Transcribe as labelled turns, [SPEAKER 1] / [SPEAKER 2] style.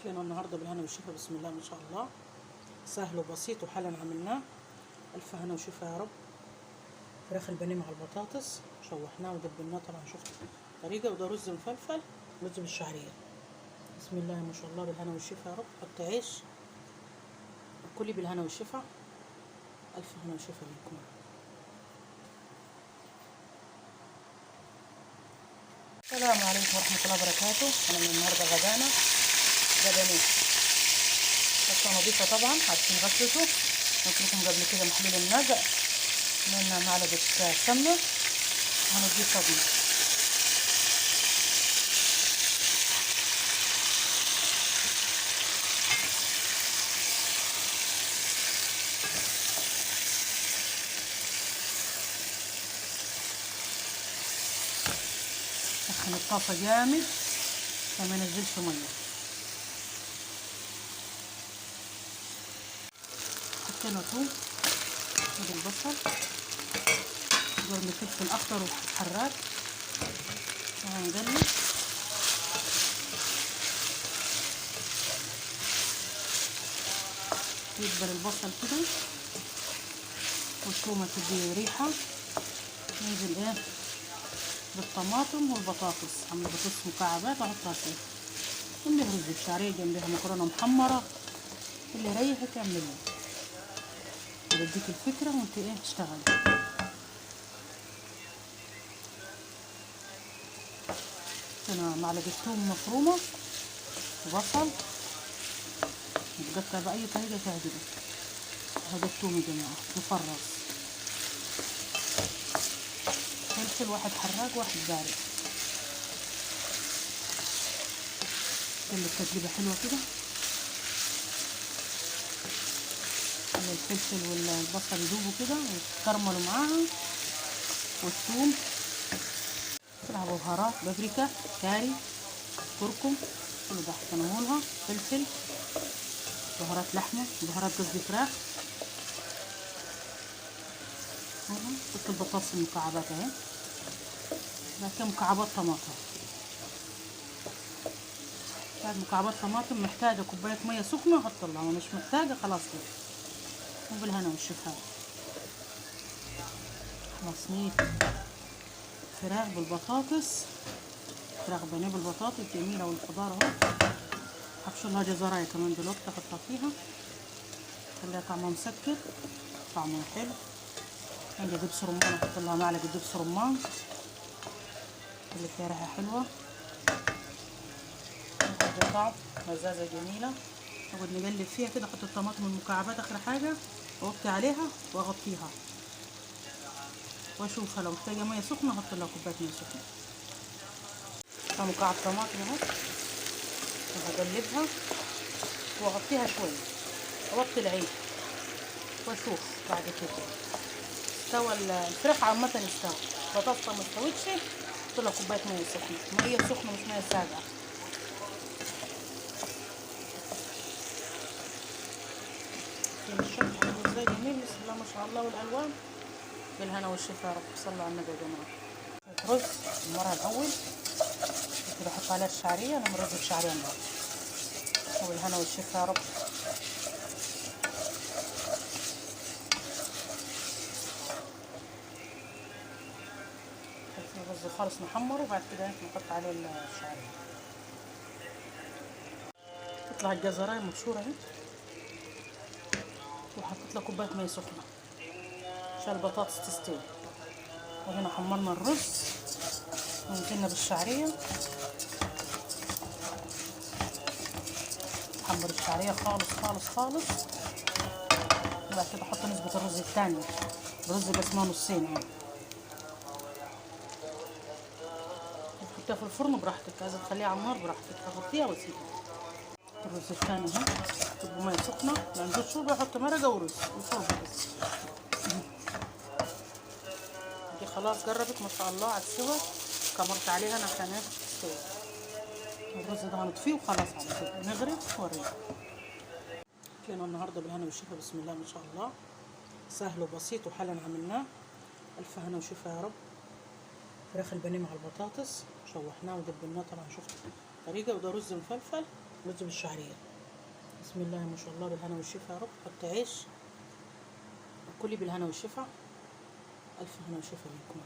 [SPEAKER 1] أكلنا النهاردة بالهنا والشفا، بسم الله ما شاء الله، سهل وبسيط وحالا عملناه. ألف هنا وشفا يا رب. فراخ البانيه مع البطاطس شوحناه ودبلناه، طبعا شفت الطريقة. وده رز مفلفل، رز بالشعرية. بسم الله ما شاء الله، بالهنا والشفا يا رب. حط عيش، كلي بالهنا والشفا. ألف هنا وشفا ليكم. السلام عليكم ورحمة الله وبركاته. أنا من النهاردة غدانا ده بانيه، بس نظيفة طبعا، عارفين غسلته. قلت لكم قبل كده محلول النقع. عملنا معلقة سمنة، هنديه صدمة. سخن الطاسة جامد عشان ما ينزلش مية. حطينا توم ودي البصل وقرن فلفل أخضر وحراق، وهنقلب. يدبل البصل كده والثومة تدي ريحة. ننزل ايه بالطماطم والبطاطس، عاملة بطاطس مكعبات احطها فيه. جنبها رز بالشعرية، جنبها مكرونة محمرة، اللي يريحك اعمليه. بديك الفكرة وانت ايه تشتغلي. هنا معلقة ثوم مفرومة وبصل متقطع بأي طريقة تعجبك. هذا الثوم يا جماعة مفرز، فلفل واحد حراق واحد بارد. قلب تقليبة حلوة كده، الفلفل والبصل يذوبوا كده ويتكرملوا معاها، والثوم. طلع بهارات بابريكا، كاري، كركم، كل ده حطيناهولها. فلفل، بهارات لحمة، بهارات قصدي فراخ. حط البطاطس المكعبات اهي، بعد كده مكعبات طماطم. بعد مكعبات طماطم محتاجة كوباية مية سخنة هطلعها، ومش محتاجة خلاص كده. وبالهنا والشفا. خلاص صينية فراخ بالبطاطس، فراخ بانيه بالبطاطس جميلة، والخضار اهو. هبشر لها جزراية كمان دلوقتي احطها فيها، خليها طعمها مسكر، طعمها حلو. عندي دبس رمان، احط لها معلقة دبس رمان اللي فيها ريحة حلوة، تدي طعم مزازة جميلة. نقعد نقلب فيها كده. احط الطماطم المكعبات اخر حاجة، واغطي عليها واغطيها، واشوفها لو محتاجة مية سخنة احط لها كوباية مية سخنة. مكعب طماطم اهو، وهقلبها واغطيها شوية، اوطي العين واشوف بعد كده استوى الفراخ. عامة استوى، البطاطس ما استوتش، احط لها كوباية مية سخنة، مية سخنة مش مية ساقعة. الشكل حلو ازاي، جميل، بسم الله ما شاء الله. والالوان بالهنا والشفا يا رب. صلوا على النبي يا جماعة. رز المرة الاول كده احط عليها الشعرية، انا من رز الشعرية النهارده. وبالهنا والشفا يا رب. الرز خالص محمر، وبعد كده نحط عليه الشعرية. تطلع الجزراية مبشورة اهي، وحطيت لها كوباية مية سخنة عشان البطاطس تستوي. وهنا حمرنا الرز ونزلنا بالشعرية. حمر الشعرية خالص خالص خالص، وبعد كده احط نسبة الرز الثانية. الرز بسمه نصين اهي. تحطيها في الفرن براحتك، عايزة تخليها على النار براحتك، اغطيها واسيبها. الرز الثاني اهي، احط مية سخنة، ما عندوش شوربة احط مرقة ورز وشوربة بس. دي خلاص قربت ما شاء الله على السوا، كمرت عليها انا عشان تستوي. الرز ده هنطفيه وخلاص على كده نغرف وريها. اكلنا النهارده بالهنا والشفا، بسم الله ما شاء الله، سهل وبسيط وحالا عملناه. الف هنا وشفا يا رب. فراخ البانيه مع البطاطس شوحناه ودبلناه، طبعا شفت الطريقة. وده رز مفلفل رز بالشعريه. بسم الله ما شاء الله، بالهنا والشفا يا رب. حط عيش، كلي بالهنا والشفا. الف هنا وشفا ليكم.